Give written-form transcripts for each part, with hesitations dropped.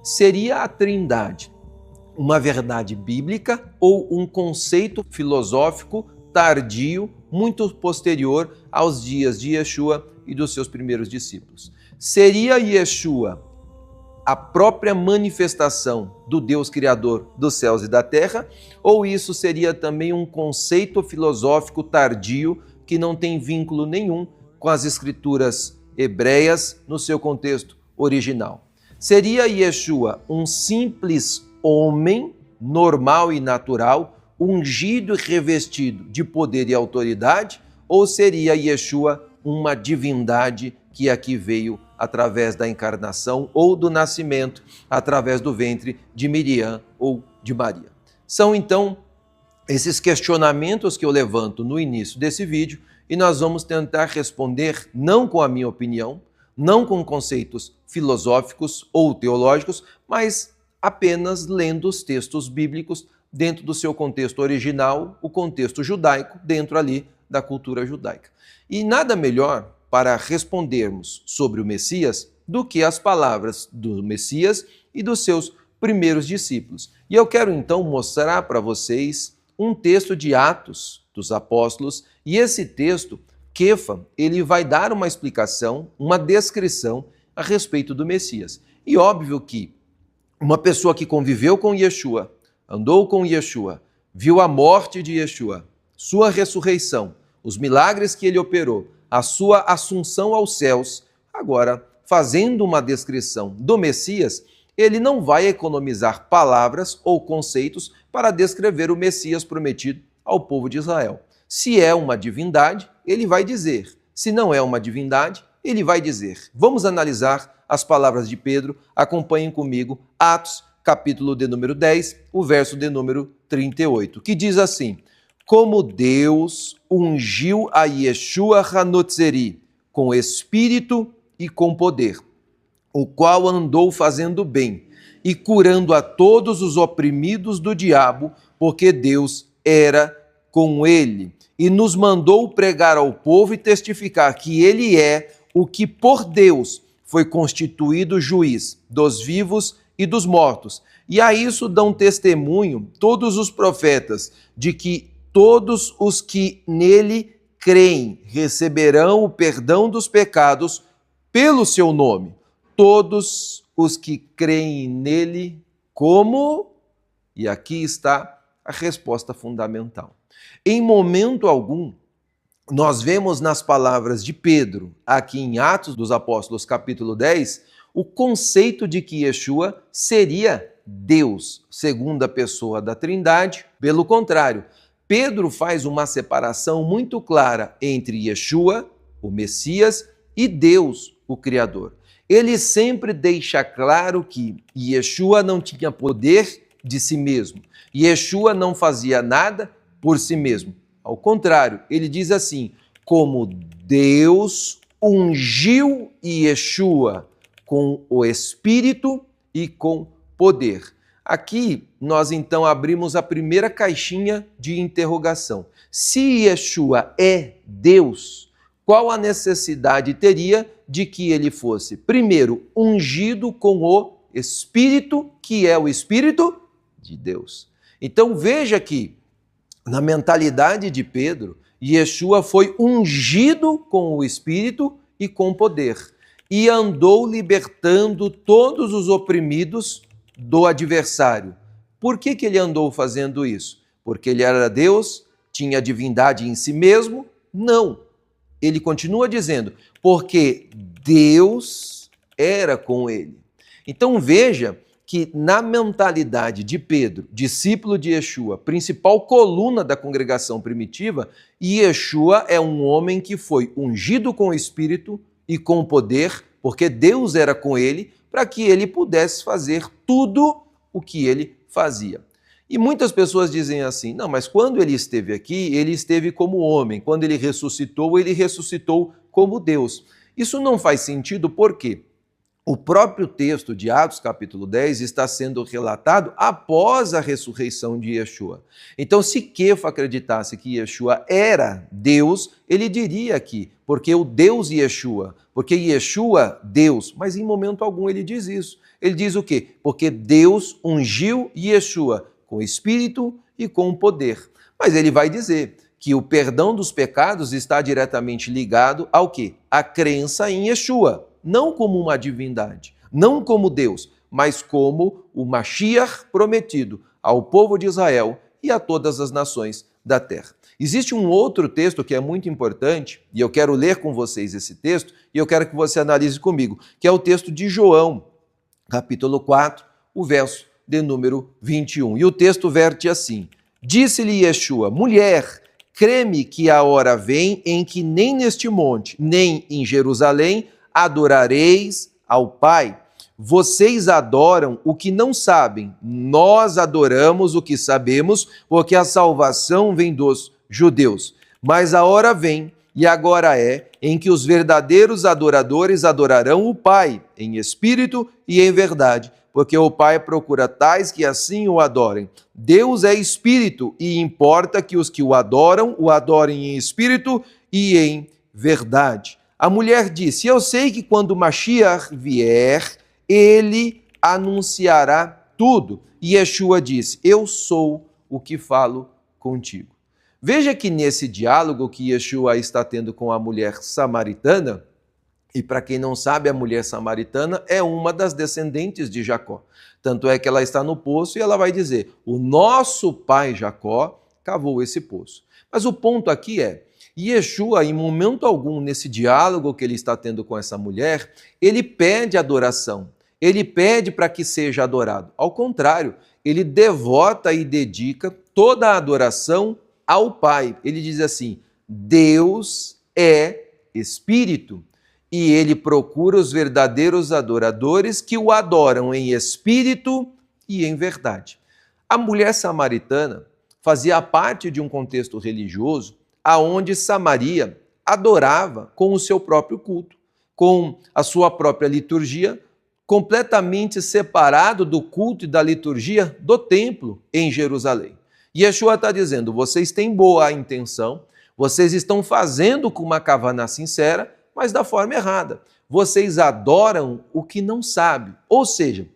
Seria a Trindade uma verdade bíblica ou um conceito filosófico tardio, muito posterior aos dias de Yeshua e dos seus primeiros discípulos? Seria Yeshua a própria manifestação do Deus Criador dos céus e da terra, ou isso seria também um conceito filosófico tardio que não tem vínculo nenhum com as escrituras hebreias no seu contexto original? Seria Yeshua um simples homem normal e natural, ungido e revestido de poder e autoridade, ou seria Yeshua uma divindade que aqui veio através da encarnação ou do nascimento, através do ventre de Miriam ou de Maria? São então esses questionamentos que eu levanto no início desse vídeo e nós vamos tentar responder não com a minha opinião, não com conceitos filosóficos ou teológicos, mas apenas lendo os textos bíblicos dentro do seu contexto original, o contexto judaico, dentro ali da cultura judaica. E nada melhor para respondermos sobre o Messias do que as palavras do Messias e dos seus primeiros discípulos. E eu quero então mostrar para vocês um texto de Atos dos Apóstolos, e esse texto, Kefa, ele vai dar uma explicação, uma descrição a respeito do Messias. E óbvio que uma pessoa que conviveu com Yeshua, andou com Yeshua, viu a morte de Yeshua, sua ressurreição, os milagres que ele operou, a sua assunção aos céus, agora fazendo uma descrição do Messias, ele não vai economizar palavras ou conceitos para descrever o Messias prometido ao povo de Israel. Se é uma divindade, ele vai dizer. Se não é uma divindade, ele vai dizer. Vamos analisar as palavras de Pedro. Acompanhem comigo Atos, capítulo de número 10, o verso de número 38, que diz assim: como Deus ungiu a Yeshua Hanotzeri com espírito e com poder, o qual andou fazendo bem e curando a todos os oprimidos do diabo, porque Deus era com ele, e nos mandou pregar ao povo e testificar que ele é o que por Deus foi constituído juiz dos vivos e dos mortos. E a isso dão testemunho todos os profetas, de que todos os que nele creem receberão o perdão dos pecados pelo seu nome. Todos os que creem nele, como? E aqui está a resposta fundamental. Em momento algum, nós vemos nas palavras de Pedro, aqui em Atos dos Apóstolos, capítulo 10, o conceito de que Yeshua seria Deus, segunda pessoa da Trindade. Pelo contrário, Pedro faz uma separação muito clara entre Yeshua, o Messias, e Deus, o Criador. Ele sempre deixa claro que Yeshua não tinha poder de si mesmo. Yeshua não fazia nada por si mesmo. Ao contrário, ele diz assim: como Deus ungiu Yeshua com o Espírito e com poder. Aqui nós então abrimos a primeira caixinha de interrogação. Se Yeshua é Deus, qual a necessidade teria de que ele fosse, primeiro, ungido com o Espírito, que é o Espírito de Deus? Então veja que, na mentalidade de Pedro, Yeshua foi ungido com o Espírito e com poder, e andou libertando todos os oprimidos do adversário. Por que ele andou fazendo isso? Porque ele era Deus? Tinha divindade em si mesmo? Não. Ele continua dizendo, porque Deus era com ele. Então veja que na mentalidade de Pedro, discípulo de Yeshua, principal coluna da congregação primitiva, Yeshua é um homem que foi ungido com o Espírito e com o poder, porque Deus era com ele, para que ele pudesse fazer tudo o que ele fazia. E muitas pessoas dizem assim, não, mas quando ele esteve aqui, ele esteve como homem. Quando ele ressuscitou como Deus. Isso não faz sentido, por quê? O próprio texto de Atos, capítulo 10, está sendo relatado após a ressurreição de Yeshua. Então, se Kefa acreditasse que Yeshua era Deus, ele diria aqui, porque o Deus Yeshua, porque Yeshua, Deus, mas em momento algum ele diz isso. Ele diz o quê? Porque Deus ungiu Yeshua com espírito e com poder. Mas ele vai dizer que o perdão dos pecados está diretamente ligado ao quê? A crença em Yeshua. Não como uma divindade, não como Deus, mas como o Mashiach prometido ao povo de Israel e a todas as nações da terra. Existe um outro texto que é muito importante, e eu quero ler com vocês esse texto, e eu quero que você analise comigo, que é o texto de João, capítulo 4, o verso de número 21. E o texto verte assim: Disse-lhe Yeshua, mulher, crê-me que a hora vem em que nem neste monte, nem em Jerusalém, adorareis ao Pai. Vocês adoram o que não sabem, nós adoramos o que sabemos, porque a salvação vem dos judeus. Mas a hora vem, e agora é, em que os verdadeiros adoradores adorarão o Pai, em espírito e em verdade, porque o Pai procura tais que assim o adorem. Deus é espírito, e importa que os que o adorem em espírito e em verdade. A mulher disse, eu sei que quando Mashiach vier, ele anunciará tudo. E Yeshua disse, eu sou o que falo contigo. Veja que nesse diálogo que Yeshua está tendo com a mulher samaritana, e para quem não sabe, a mulher samaritana é uma das descendentes de Jacó. Tanto é que ela está no poço e ela vai dizer, o nosso pai Jacó cavou esse poço. Mas o ponto aqui é, Yeshua, em momento algum, nesse diálogo que ele está tendo com essa mulher, ele pede adoração, ele pede para que seja adorado. Ao contrário, ele devota e dedica toda a adoração ao Pai. Ele diz assim, Deus é Espírito, e ele procura os verdadeiros adoradores que o adoram em espírito e em verdade. A mulher samaritana fazia parte de um contexto religioso aonde Samaria adorava com o seu próprio culto, com a sua própria liturgia, completamente separado do culto e da liturgia do templo em Jerusalém. E Yeshua está dizendo, vocês têm boa intenção, vocês estão fazendo com uma kavaná sincera, mas da forma errada. Vocês adoram o que não sabem. Ou seja,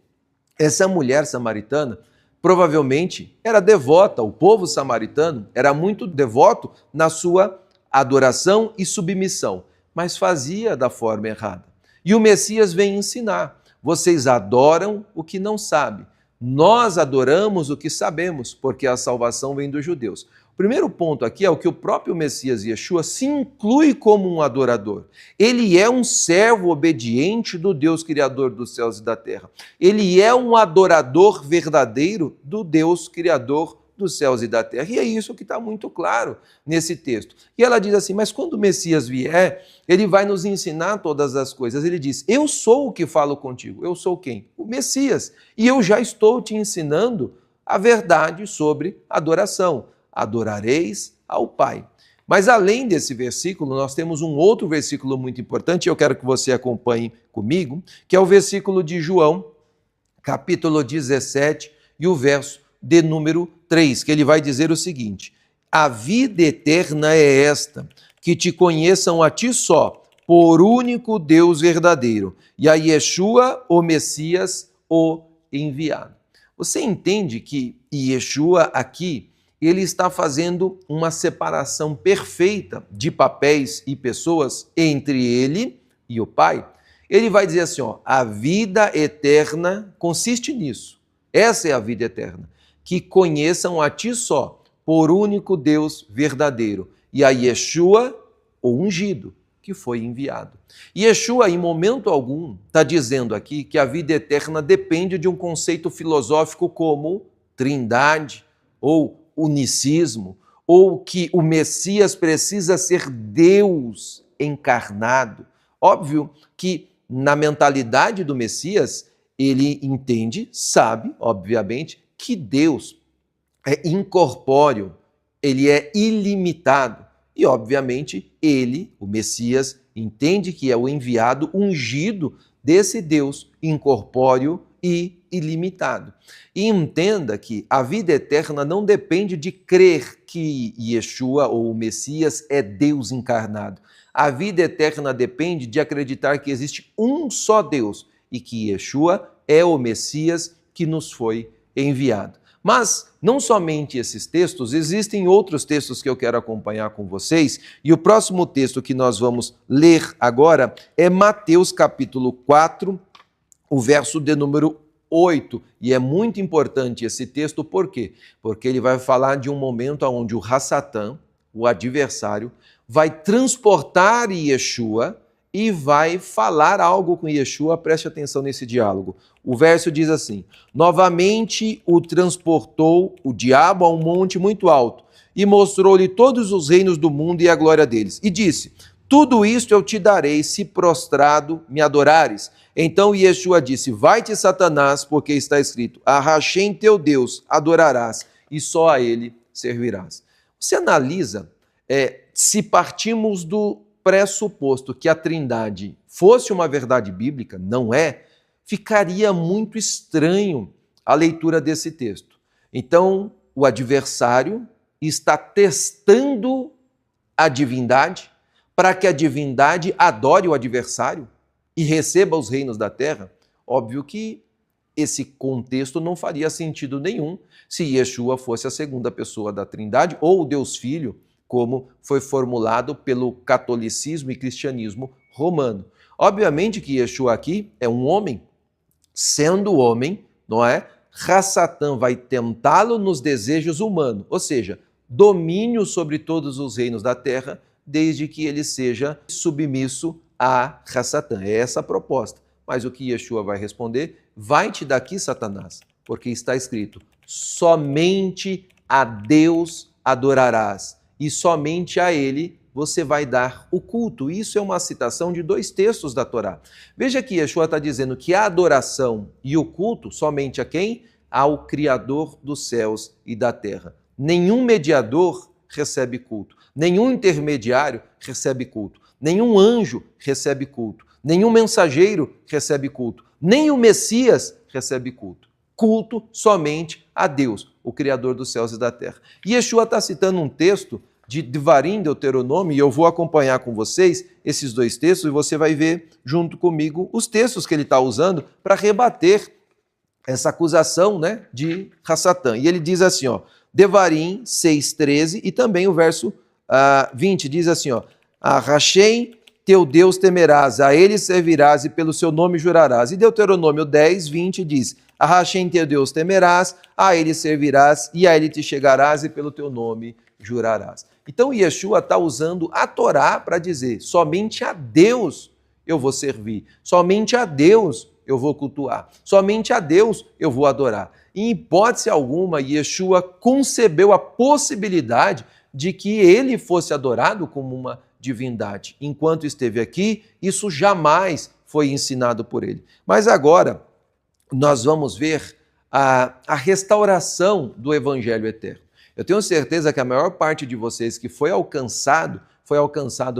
essa mulher samaritana provavelmente era devota, o povo samaritano era muito devoto na sua adoração e submissão, mas fazia da forma errada. E o Messias vem ensinar, vocês adoram o que não sabem, nós adoramos o que sabemos, porque a salvação vem dos judeus. O primeiro ponto aqui é o que o próprio Messias Yeshua se inclui como um adorador. Ele é um servo obediente do Deus Criador dos céus e da terra. Ele é um adorador verdadeiro do Deus Criador dos céus e da terra. E é isso que está muito claro nesse texto. E ela diz assim, mas quando o Messias vier, ele vai nos ensinar todas as coisas. Ele diz, eu sou o que falo contigo. Eu sou quem? O Messias. E eu já estou te ensinando a verdade sobre adoração. Adorareis ao Pai. Mas além desse versículo, nós temos um outro versículo muito importante, e eu quero que você acompanhe comigo, que é o versículo de João, capítulo 17, e o verso de número 3, que ele vai dizer o seguinte, a vida eterna é esta, que te conheçam a ti só, por único Deus verdadeiro, e a Yeshua, o Messias, o enviado. Você entende que Yeshua aqui, ele está fazendo uma separação perfeita de papéis e pessoas entre ele e o Pai? Ele vai dizer assim, a vida eterna consiste nisso. Essa é a vida eterna. Que conheçam a ti só, por único Deus verdadeiro, e a Yeshua, o ungido, que foi enviado. Yeshua, em momento algum, está dizendo aqui que a vida eterna depende de um conceito filosófico como trindade ou unicismo, ou que o Messias precisa ser Deus encarnado. Óbvio que na mentalidade do Messias, ele entende, sabe, obviamente, que Deus é incorpóreo, ele é ilimitado. E, obviamente, ele, o Messias, entende que é o enviado ungido desse Deus incorpóreo e ilimitado. E entenda que a vida eterna não depende de crer que Yeshua ou o Messias é Deus encarnado. A vida eterna depende de acreditar que existe um só Deus e que Yeshua é o Messias que nos foi enviado. Mas não somente esses textos, existem outros textos que eu quero acompanhar com vocês, e o próximo texto que nós vamos ler agora é Mateus capítulo 4, o verso de número 8, e é muito importante esse texto, por quê? Porque ele vai falar de um momento onde o Hassatã, o adversário, vai transportar Yeshua e vai falar algo com Yeshua, preste atenção nesse diálogo. O verso diz assim: novamente o transportou o diabo a um monte muito alto e mostrou-lhe todos os reinos do mundo e a glória deles. E disse: tudo isto eu te darei se prostrado me adorares. Então Yeshua disse: vai-te, Satanás, porque está escrito: a Hashem teu Deus adorarás e só a ele servirás. Você analisa, se partimos do pressuposto que a Trindade fosse uma verdade bíblica, não é, ficaria muito estranho a leitura desse texto. Então, o adversário está testando a divindade para que a divindade adore o adversário e receba os reinos da terra. Óbvio que esse contexto não faria sentido nenhum se Yeshua fosse a segunda pessoa da Trindade ou o Deus Filho, como foi formulado pelo catolicismo e cristianismo romano. Obviamente que Yeshua aqui é um homem, sendo homem, não é? Hassatã vai tentá-lo nos desejos humanos, ou seja, domínio sobre todos os reinos da terra, desde que ele seja submisso a Hassatã. É essa a proposta. Mas o que Yeshua vai responder? Vai-te daqui, Satanás, porque está escrito: somente a Deus adorarás e somente a ele você vai dar o culto. Isso é uma citação de 2 textos da Torá. Veja que Yeshua está dizendo que a adoração e o culto somente a quem? Ao Criador dos céus e da terra. Nenhum mediador recebe culto, nenhum intermediário recebe culto, nenhum anjo recebe culto, nenhum mensageiro recebe culto, nem o Messias recebe culto. Culto somente a Deus, o Criador dos céus e da terra. E Yeshua está citando um texto de Devarim, Deuteronômio, e eu vou acompanhar com vocês esses 2 textos e você vai ver junto comigo os textos que ele está usando para rebater essa acusação, né, de Hassatã. E ele diz assim, ó, Devarim 6,13 e também o verso 20 diz assim, ó, a Hashem teu Deus temerás, a ele servirás e pelo seu nome jurarás. E Deuteronômio 10, 20 diz, a Hashem teu Deus temerás, a ele servirás e a ele te chegarás e pelo teu nome jurarás. Então Yeshua está usando a Torá para dizer, somente a Deus eu vou servir, somente a Deus eu vou cultuar, somente a Deus eu vou adorar. Em hipótese alguma, Yeshua concebeu a possibilidade de que ele fosse adorado como uma divindade. Enquanto esteve aqui, isso jamais foi ensinado por ele. Mas agora, nós vamos ver a restauração do Evangelho eterno. Eu tenho certeza que a maior parte de vocês que foi alcançado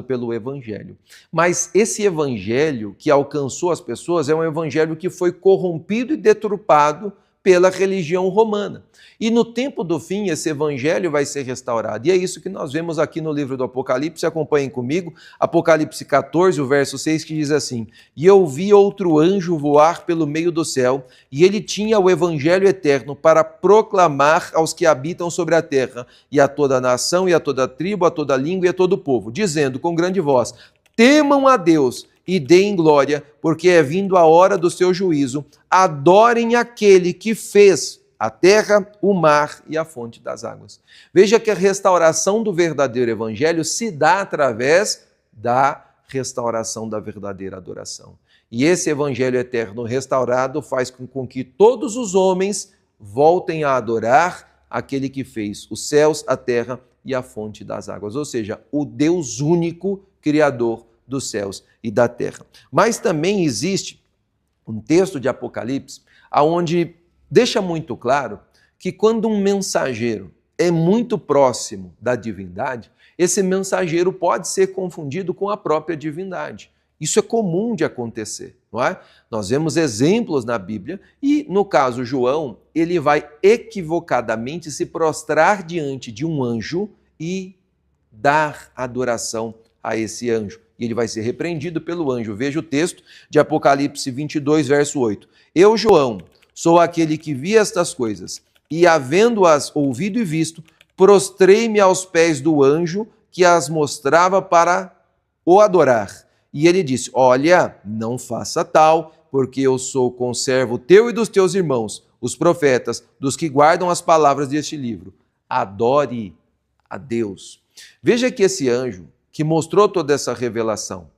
pelo Evangelho. Mas esse Evangelho que alcançou as pessoas é um Evangelho que foi corrompido e deturpado pela religião romana. E no tempo do fim, esse evangelho vai ser restaurado. E é isso que nós vemos aqui no livro do Apocalipse. Acompanhem comigo. Apocalipse 14, o verso 6, que diz assim: E eu vi outro anjo voar pelo meio do céu, e ele tinha o evangelho eterno para proclamar aos que habitam sobre a terra, e a toda nação, e a toda tribo, a toda língua e a todo povo, dizendo com grande voz: temam a Deus e deem glória, porque é vindo a hora do seu juízo. Adorem aquele que fez a terra, o mar e a fonte das águas. Veja que a restauração do verdadeiro evangelho se dá através da restauração da verdadeira adoração. E esse evangelho eterno restaurado faz com que todos os homens voltem a adorar aquele que fez os céus, a terra e a fonte das águas, ou seja, o Deus único, criador dos céus e da terra. Mas também existe um texto de Apocalipse onde deixa muito claro que quando um mensageiro é muito próximo da divindade, esse mensageiro pode ser confundido com a própria divindade. Isso é comum de acontecer. não é? Nós vemos exemplos na Bíblia e, no caso João, ele vai equivocadamente se prostrar diante de um anjo e dar adoração a esse anjo. E ele vai ser repreendido pelo anjo. Veja o texto de Apocalipse 22, verso 8. Eu, João, sou aquele que vi estas coisas, e havendo-as ouvido e visto, prostrei-me aos pés do anjo que as mostrava para o adorar. E ele disse, olha, não faça tal, porque eu sou conservo teu e dos teus irmãos, os profetas, dos que guardam as palavras deste livro. Adore a Deus. Veja que esse anjo, que mostrou toda essa revelação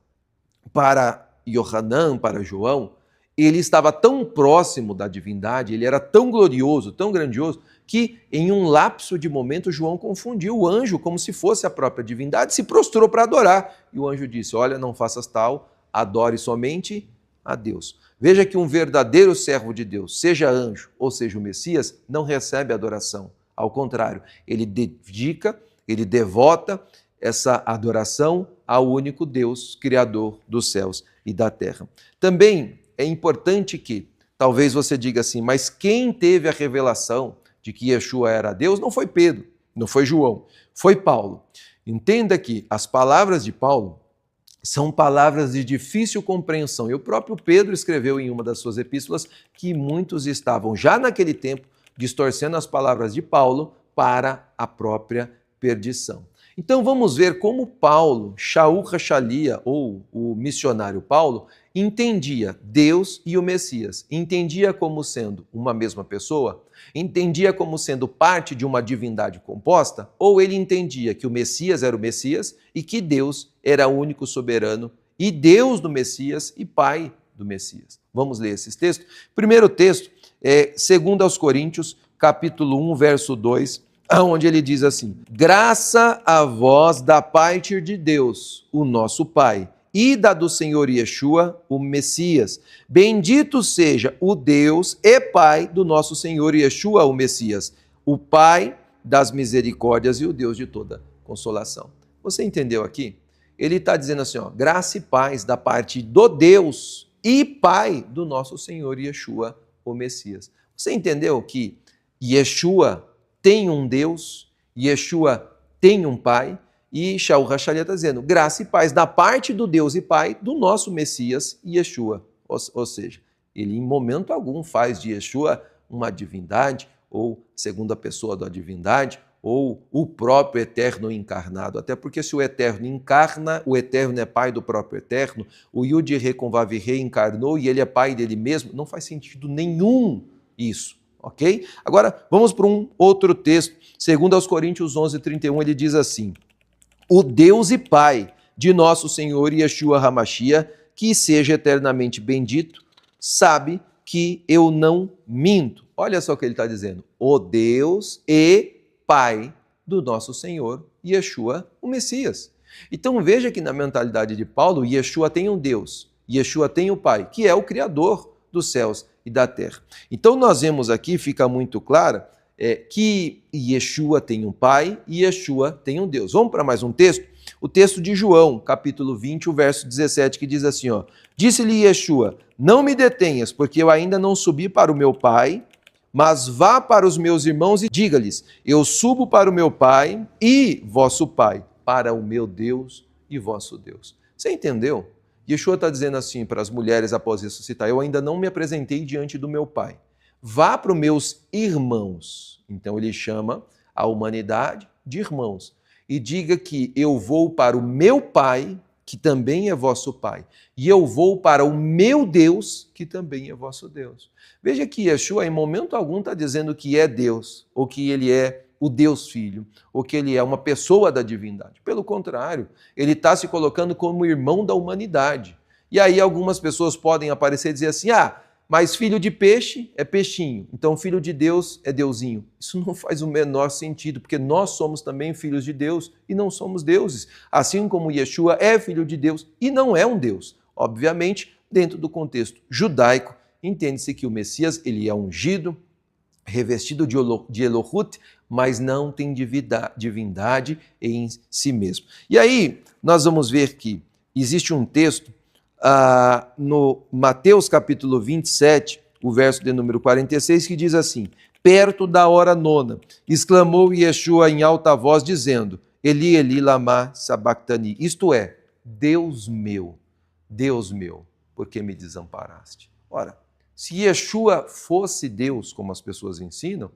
para Yohanan, para João, ele estava tão próximo da divindade, ele era tão glorioso, tão grandioso, que em um lapso de momento João confundiu o anjo como se fosse a própria divindade, se prostrou para adorar. E o anjo disse, olha, não faças tal, adore somente a Deus. Veja que um verdadeiro servo de Deus, seja anjo ou seja o Messias, não recebe adoração. Ao contrário, ele dedica, ele devota essa adoração ao único Deus, Criador dos céus e da terra. Também é importante que, talvez você diga assim, mas quem teve a revelação de que Yeshua era Deus não foi Pedro, não foi João, foi Paulo. Entenda que as palavras de Paulo são palavras de difícil compreensão. E o próprio Pedro escreveu em uma das suas epístolas que muitos estavam, já naquele tempo, distorcendo as palavras de Paulo para a própria perdição. Então vamos ver como Paulo, Shaul Hachalia, ou o missionário Paulo, entendia Deus e o Messias. Entendia como sendo uma mesma pessoa? Entendia como sendo parte de uma divindade composta? Ou ele entendia que o Messias era o Messias e que Deus era o único soberano e Deus do Messias e Pai do Messias? Vamos ler esses textos? Primeiro texto é 2 Coríntios, capítulo 1, verso 2, onde ele diz assim, graça a vós da parte de Deus, o nosso Pai, e da do Senhor Yeshua, o Messias. Bendito seja o Deus e Pai do nosso Senhor Yeshua, o Messias, o Pai das misericórdias e o Deus de toda consolação. Você entendeu aqui? Ele está dizendo assim, ó, graça e paz da parte do Deus e Pai do nosso Senhor Yeshua, o Messias. Você entendeu que Yeshua tem um Deus, Yeshua tem um Pai, e Shaul Hachalia está dizendo, graça e paz da parte do Deus e Pai do nosso Messias, Yeshua. Ou seja, ele em momento algum faz de Yeshua uma divindade, ou segunda pessoa da divindade, ou o próprio Eterno encarnado. Até porque se o Eterno encarna, o Eterno é Pai do próprio Eterno, o Yud-Re com Vav-Re encarnou e ele é Pai dele mesmo, não faz sentido nenhum isso. Ok? Agora, vamos para um outro texto. Segundo aos Coríntios 11, 31, ele diz assim, o Deus e Pai de nosso Senhor Yeshua HaMashiach, que seja eternamente bendito, sabe que eu não minto. Olha só o que ele está dizendo. O Deus e Pai do nosso Senhor Yeshua, o Messias. Então veja que na mentalidade de Paulo, Yeshua tem um Deus, Yeshua tem o Pai, que é o Criador dos céus e da terra. Então nós vemos aqui, fica muito claro, que Yeshua tem um Pai e Yeshua tem um Deus. Vamos para mais um texto? O texto de João, capítulo 20, o verso 17, que diz assim, ó, disse-lhe Yeshua, não me detenhas, porque eu ainda não subi para o meu Pai, mas vá para os meus irmãos e diga-lhes, eu subo para o meu Pai e vosso Pai, para o meu Deus e vosso Deus. Você entendeu? Yeshua está dizendo assim para as mulheres após ressuscitar, eu ainda não me apresentei diante do meu Pai. Vá para os meus irmãos. Então ele chama a humanidade de irmãos. E diga que eu vou para o meu Pai, que também é vosso Pai. E eu vou para o meu Deus, que também é vosso Deus. Veja que Yeshua, em momento algum, está dizendo que é Deus, ou que ele é o Deus Filho, ou que ele é uma pessoa da divindade. Pelo contrário, ele está se colocando como irmão da humanidade. E aí algumas pessoas podem aparecer e dizer assim, mas filho de peixe é peixinho, então filho de Deus é deusinho. Isso não faz o menor sentido, porque nós somos também filhos de Deus e não somos deuses. Assim como Yeshua é filho de Deus e não é um Deus. Obviamente, dentro do contexto judaico, entende-se que o Messias ele é ungido, revestido de Elohut, mas não tem divindade em si mesmo. E aí, nós vamos ver que existe um texto no Mateus capítulo 27, o verso de número 46, que diz assim: perto da hora nona, exclamou Yeshua em alta voz, dizendo: Eli, Eli, lama sabachthani. Isto é, Deus meu, por que me desamparaste? Ora, se Yeshua fosse Deus, como as pessoas ensinam,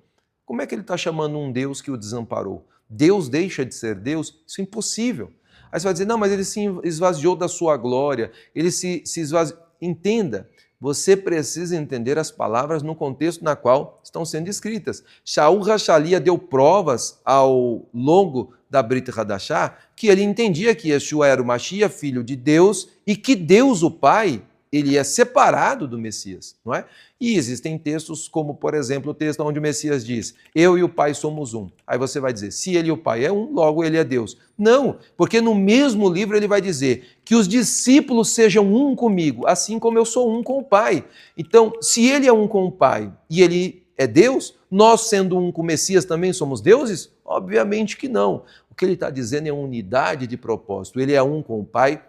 como é que ele está chamando um Deus que o desamparou? Deus deixa de ser Deus? Isso é impossível. Aí você vai dizer, não, mas ele se esvaziou da sua glória, ele se esvaziou. Entenda, você precisa entender as palavras no contexto na qual estão sendo escritas. Shaul Rachalia deu provas ao longo da Brit Hadashah que ele entendia que Yeshua era o Mashiach, filho de Deus, e que Deus, o Pai, ele é separado do Messias, não é? E existem textos como, por exemplo, o texto onde o Messias diz, eu e o Pai somos um. Aí você vai dizer, se ele e o Pai é um, logo ele é Deus. Não, porque no mesmo livro ele vai dizer que os discípulos sejam um comigo, assim como eu sou um com o Pai. Então, se ele é um com o Pai e ele é Deus, nós sendo um com o Messias também somos deuses? Obviamente que não. O que ele está dizendo é unidade de propósito. Ele é um com o Pai,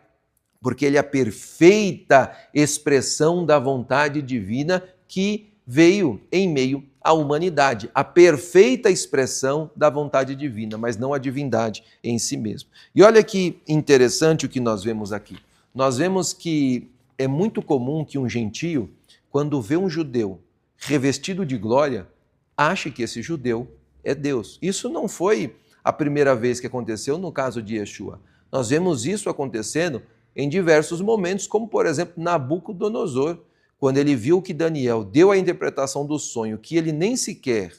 porque ele é a perfeita expressão da vontade divina que veio em meio à humanidade. A perfeita expressão da vontade divina, mas não a divindade em si mesmo. E olha que interessante o que nós vemos aqui. Nós vemos que é muito comum que um gentio, quando vê um judeu revestido de glória, ache que esse judeu é Deus. Isso não foi a primeira vez que aconteceu no caso de Yeshua. Nós vemos isso acontecendo em diversos momentos, como por exemplo Nabucodonosor, quando ele viu que Daniel deu a interpretação do sonho, que ele nem sequer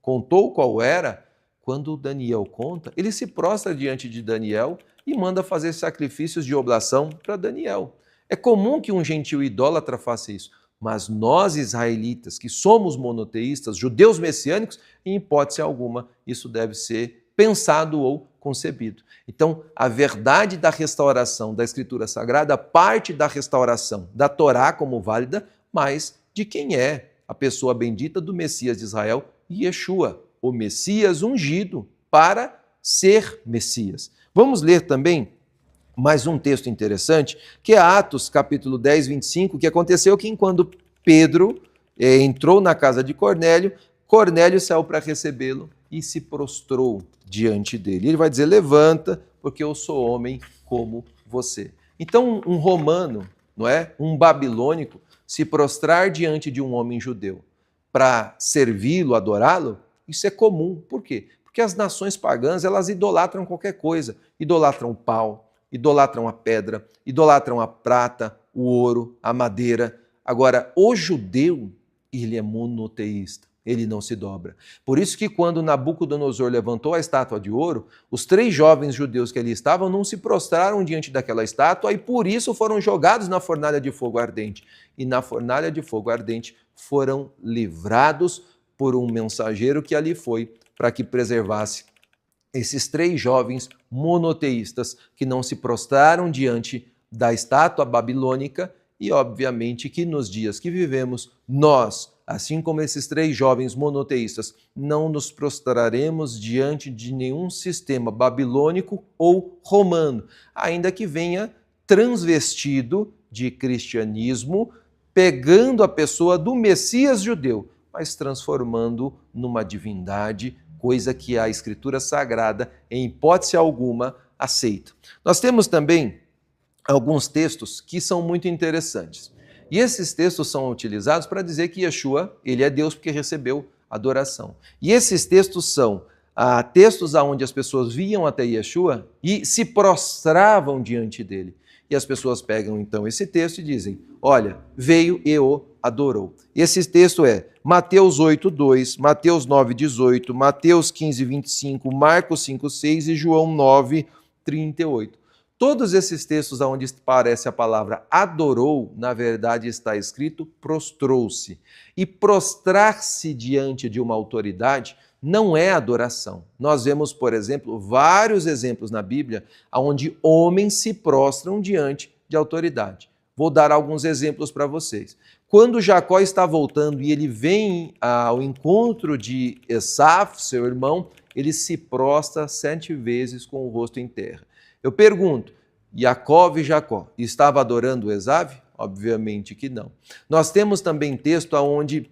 contou qual era, quando Daniel conta, ele se prostra diante de Daniel e manda fazer sacrifícios de oblação para Daniel. É comum que um gentil idólatra faça isso, mas nós israelitas, que somos monoteístas, judeus messiânicos, em hipótese alguma, isso deve ser pensado ou concebido. Então, a verdade da restauração da Escritura Sagrada parte da restauração da Torá como válida, mas de quem é a pessoa bendita do Messias de Israel, Yeshua, o Messias ungido para ser Messias. Vamos ler também mais um texto interessante, que é Atos, capítulo 10, 25, que aconteceu que quando Pedro entrou na casa de Cornélio, Cornélio saiu para recebê-lo e se prostrou diante dele. Ele vai dizer, levanta, porque eu sou homem como você. Então, um romano, não é? Um babilônico, se prostrar diante de um homem judeu para servi-lo, adorá-lo, isso é comum. Por quê? Porque as nações pagãs, elas idolatram qualquer coisa. Idolatram o pau, idolatram a pedra, idolatram a prata, o ouro, a madeira. Agora, o judeu, ele é monoteísta. Ele não se dobra. Por isso que quando Nabucodonosor levantou a estátua de ouro, os 3 jovens judeus que ali estavam não se prostraram diante daquela estátua e por isso foram jogados na fornalha de fogo ardente. E na fornalha de fogo ardente foram livrados por um mensageiro que ali foi para que preservasse esses 3 jovens monoteístas que não se prostraram diante da estátua babilônica e obviamente que nos dias que vivemos, nós, assim como esses 3 jovens monoteístas, não nos prostraremos diante de nenhum sistema babilônico ou romano, ainda que venha transvestido de cristianismo, pegando a pessoa do Messias judeu, mas transformando numa divindade, coisa que a Escritura Sagrada, em hipótese alguma, aceita. Nós temos também alguns textos que são muito interessantes. E esses textos são utilizados para dizer que Yeshua, ele é Deus porque recebeu adoração. E esses textos são textos onde as pessoas vinham até Yeshua e se prostravam diante dele. E as pessoas pegam então esse texto e dizem, olha, veio e o adorou. E esse texto é Mateus 8, 2, Mateus 9, 18, Mateus 15, 25, Marcos 5, 6 e João 9, 38. Todos esses textos onde aparece a palavra adorou, na verdade está escrito prostrou-se. E prostrar-se diante de uma autoridade não é adoração. Nós vemos, por exemplo, vários exemplos na Bíblia onde homens se prostram diante de autoridade. Vou dar alguns exemplos para vocês. Quando Jacó está voltando e ele vem ao encontro de Esaf, seu irmão, ele se prostra 7 vezes com o rosto em terra. Eu pergunto, Jacó e Jacó, estava adorando Esav? Obviamente que não. Nós temos também texto onde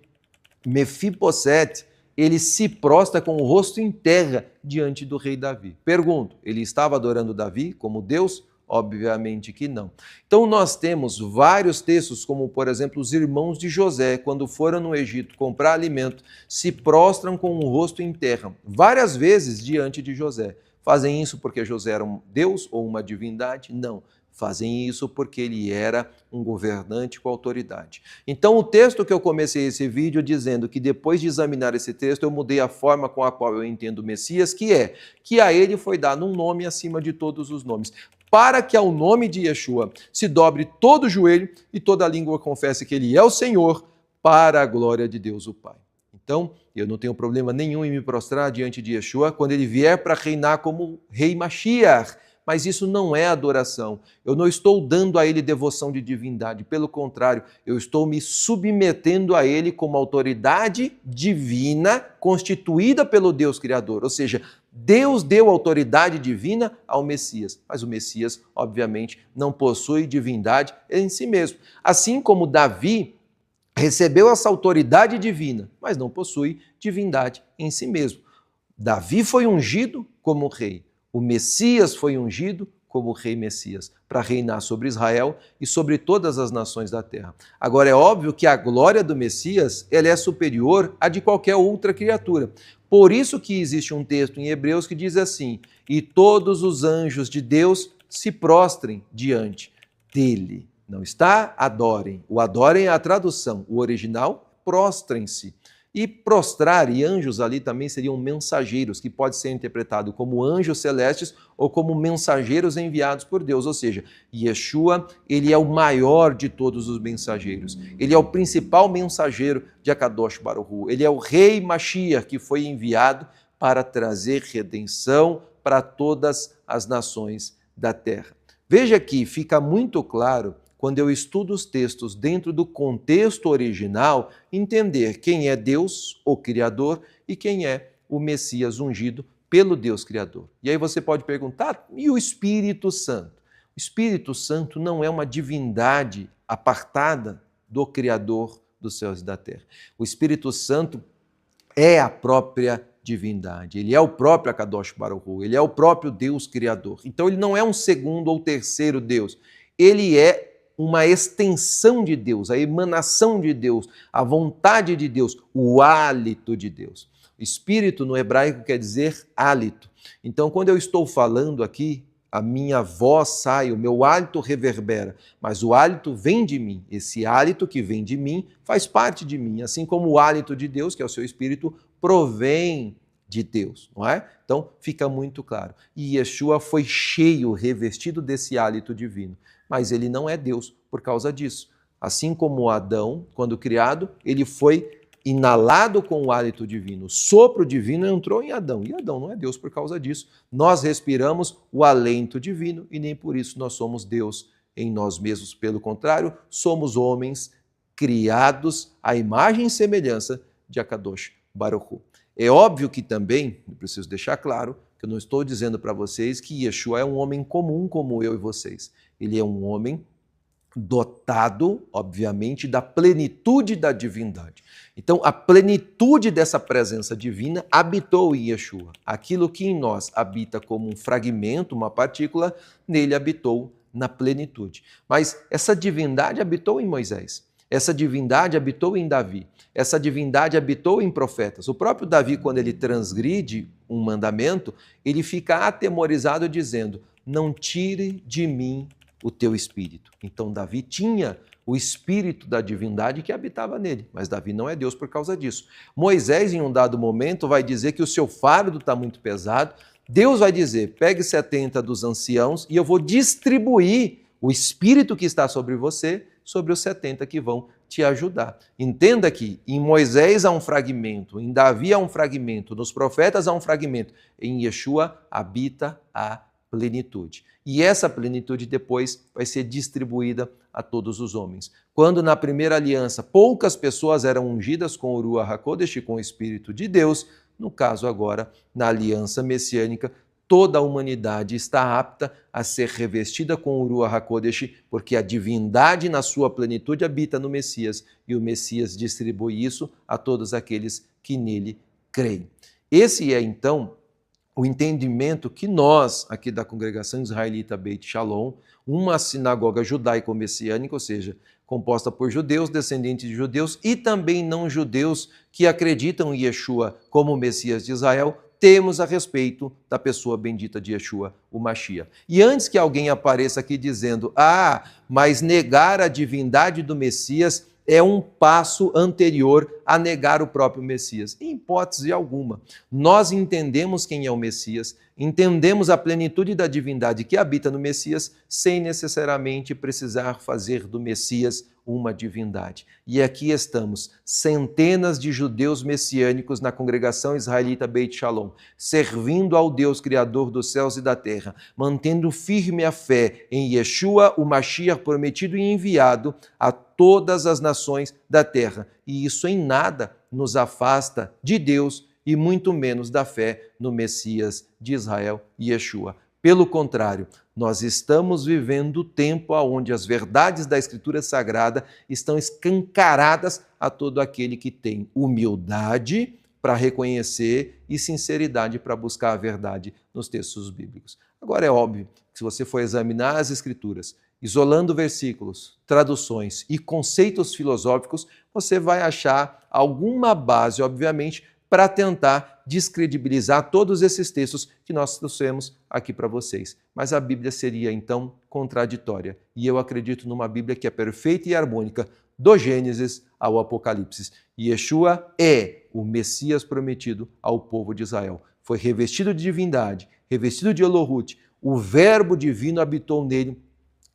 Mefibosete, ele se prostra com o rosto em terra diante do rei Davi. Pergunto, ele estava adorando Davi como Deus? Obviamente que não. Então nós temos vários textos, como por exemplo os irmãos de José, quando foram no Egito comprar alimento, se prostram com o rosto em terra, várias vezes diante de José. Fazem isso porque José era um Deus ou uma divindade? Não. Fazem isso porque ele era um governante com autoridade. Então, o texto que eu comecei esse vídeo dizendo que depois de examinar esse texto, eu mudei a forma com a qual eu entendo o Messias, que é que a ele foi dado um nome acima de todos os nomes, para que ao nome de Yeshua se dobre todo o joelho e toda a língua confesse que ele é o Senhor, para a glória de Deus o Pai. Então, eu não tenho problema nenhum em me prostrar diante de Yeshua quando ele vier para reinar como Rei Mashiach. Mas isso não é adoração. Eu não estou dando a ele devoção de divindade. Pelo contrário, eu estou me submetendo a ele como autoridade divina constituída pelo Deus Criador. Ou seja, Deus deu autoridade divina ao Messias. Mas o Messias, obviamente, não possui divindade em si mesmo. Assim como Davi recebeu essa autoridade divina, mas não possui divindade em si mesmo. Davi foi ungido como rei. O Messias foi ungido como rei Messias, para reinar sobre Israel e sobre todas as nações da terra. Agora, é óbvio que a glória do Messias ela é superior à de qualquer outra criatura. Por isso que existe um texto em Hebreus que diz assim, e todos os anjos de Deus se prostrem diante dele. Não está adorem. O adorem é a tradução. O original, prostrem-se. E prostrar, e anjos ali também seriam mensageiros, que pode ser interpretado como anjos celestes ou como mensageiros enviados por Deus. Ou seja, Yeshua, ele é o maior de todos os mensageiros. Ele é o principal mensageiro de Akadosh Baruch Hu. Ele é o rei Mashiach que foi enviado para trazer redenção para todas as nações da terra. Veja que fica muito claro quando eu estudo os textos dentro do contexto original, entender quem é Deus, o Criador, e quem é o Messias ungido pelo Deus Criador. E aí você pode perguntar, e o Espírito Santo? O Espírito Santo não é uma divindade apartada do Criador dos céus e da terra. O Espírito Santo é a própria divindade, ele é o próprio Akadosh Baruch Hu, ele é o próprio Deus Criador. Então ele não é um segundo ou terceiro Deus, ele é uma extensão de Deus, a emanação de Deus, a vontade de Deus, o hálito de Deus. Espírito no hebraico quer dizer hálito. Então, quando eu estou falando aqui, a minha voz sai, o meu hálito reverbera, mas o hálito vem de mim. Esse hálito que vem de mim faz parte de mim, assim como o hálito de Deus, que é o seu Espírito, provém de Deus, não é? Então, fica muito claro. E Yeshua foi cheio, revestido desse hálito divino. Mas ele não é Deus por causa disso. Assim como Adão, quando criado, ele foi inalado com o hálito divino. O sopro divino entrou em Adão. E Adão não é Deus por causa disso. Nós respiramos o alento divino e nem por isso nós somos Deus em nós mesmos. Pelo contrário, somos homens criados à imagem e semelhança de Akadosh Baruch Hu. É óbvio que também, eu preciso deixar claro, que eu não estou dizendo para vocês que Yeshua é um homem comum como eu e vocês. Ele é um homem dotado, obviamente, da plenitude da divindade. Então, a plenitude dessa presença divina habitou em Yeshua. Aquilo que em nós habita como um fragmento, uma partícula, nele habitou na plenitude. Mas essa divindade habitou em Moisés. Essa divindade habitou em Davi. Essa divindade habitou em profetas. O próprio Davi, quando ele transgride um mandamento, ele fica atemorizado dizendo, não tire de mim o teu espírito. Então Davi tinha o espírito da divindade que habitava nele, mas Davi não é Deus por causa disso. Moisés, em um dado momento, vai dizer que o seu fardo está muito pesado. Deus vai dizer, pegue 70 dos anciãos e eu vou distribuir o espírito que está sobre você, sobre os 70 que vão te ajudar. Entenda que em Moisés há um fragmento, em Davi há um fragmento, nos profetas há um fragmento, em Yeshua habita a plenitude. E essa plenitude depois vai ser distribuída a todos os homens. Quando na primeira aliança poucas pessoas eram ungidas com o Ruach HaKodesh, com o Espírito de Deus, no caso agora, na aliança messiânica, toda a humanidade está apta a ser revestida com o Ruach HaKodesh, porque a divindade na sua plenitude habita no Messias, e o Messias distribui isso a todos aqueles que nele creem. Esse é, então, o entendimento que nós, aqui da Congregação Israelita Beit Shalom, uma sinagoga judaico-messiânica, ou seja, composta por judeus, descendentes de judeus e também não-judeus que acreditam em Yeshua como o Messias de Israel, temos a respeito da pessoa bendita de Yeshua, o Mashiach. E antes que alguém apareça aqui dizendo, mas negar a divindade do Messias é um passo anterior a negar o próprio Messias. Em hipótese alguma. Nós entendemos quem é o Messias, entendemos a plenitude da divindade que habita no Messias, sem necessariamente precisar fazer do Messias uma divindade. E aqui estamos, centenas de judeus messiânicos na congregação israelita Beit Shalom, servindo ao Deus Criador dos céus e da terra, mantendo firme a fé em Yeshua, o Mashiach prometido e enviado a todas as nações da terra. E isso em nada nos afasta de Deus e muito menos da fé no Messias de Israel, Yeshua. Pelo contrário, nós estamos vivendo o tempo onde as verdades da Escritura Sagrada estão escancaradas a todo aquele que tem humildade para reconhecer e sinceridade para buscar a verdade nos textos bíblicos. Agora é óbvio que se você for examinar as Escrituras, isolando versículos, traduções e conceitos filosóficos, você vai achar alguma base, obviamente, para tentar descredibilizar todos esses textos que nós trouxemos aqui para vocês. Mas a Bíblia seria, então, contraditória. E eu acredito numa Bíblia que é perfeita e harmônica, do Gênesis ao Apocalipse. E Yeshua é o Messias prometido ao povo de Israel. Foi revestido de divindade, revestido de Elohut. O Verbo divino habitou nele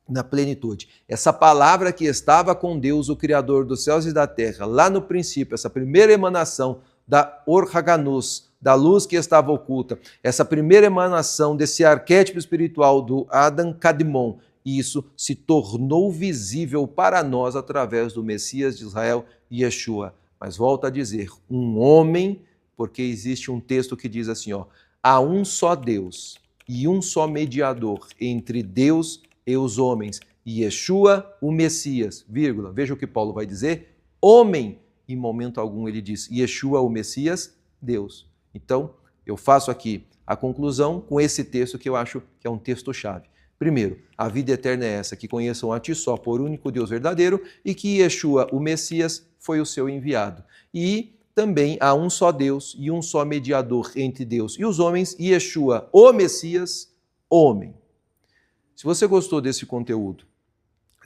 na plenitude. Essa palavra que estava com Deus, o Criador dos céus e da terra, lá no princípio, essa primeira emanação da Or Haganus, da luz que estava oculta, essa primeira emanação desse arquétipo espiritual do Adam Kadmon, isso se tornou visível para nós através do Messias de Israel, Yeshua. Mas volto a dizer, um homem, porque existe um texto que diz assim, há um só Deus e um só mediador entre Deus e os homens, Yeshua, o Messias, vírgula, veja o que Paulo vai dizer, homem. Em momento algum ele diz, Yeshua, o Messias, Deus. Então, eu faço aqui a conclusão com esse texto que eu acho que é um texto-chave. Primeiro, a vida eterna é essa, que conheçam a ti só por único Deus verdadeiro e que Yeshua, o Messias, foi o seu enviado. E também há um só Deus e um só mediador entre Deus e os homens, Yeshua, o Messias, homem. Se você gostou desse conteúdo,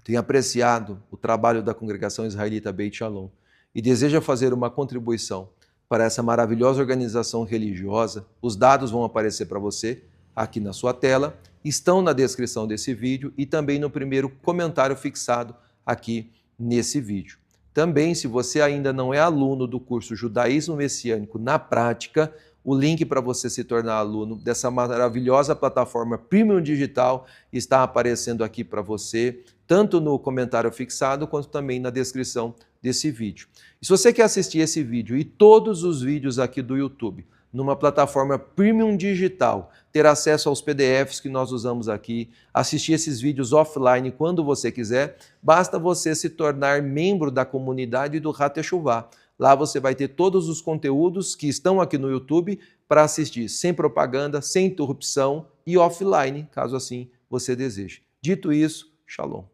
tem apreciado o trabalho da Congregação Israelita Beit Shalom, e deseja fazer uma contribuição para essa maravilhosa organização religiosa, os dados vão aparecer para você aqui na sua tela, estão na descrição desse vídeo e também no primeiro comentário fixado aqui nesse vídeo. Também, se você ainda não é aluno do curso Judaísmo Messiânico na Prática, o link para você se tornar aluno dessa maravilhosa plataforma Premium Digital está aparecendo aqui para você, tanto no comentário fixado quanto também na descrição desse vídeo. E se você quer assistir esse vídeo e todos os vídeos aqui do YouTube numa plataforma Premium Digital, ter acesso aos PDFs que nós usamos aqui, assistir esses vídeos offline quando você quiser, basta você se tornar membro da comunidade do Hateshuvah. Lá você vai ter todos os conteúdos que estão aqui no YouTube para assistir sem propaganda, sem interrupção e offline, caso assim você deseje. Dito isso, Shalom.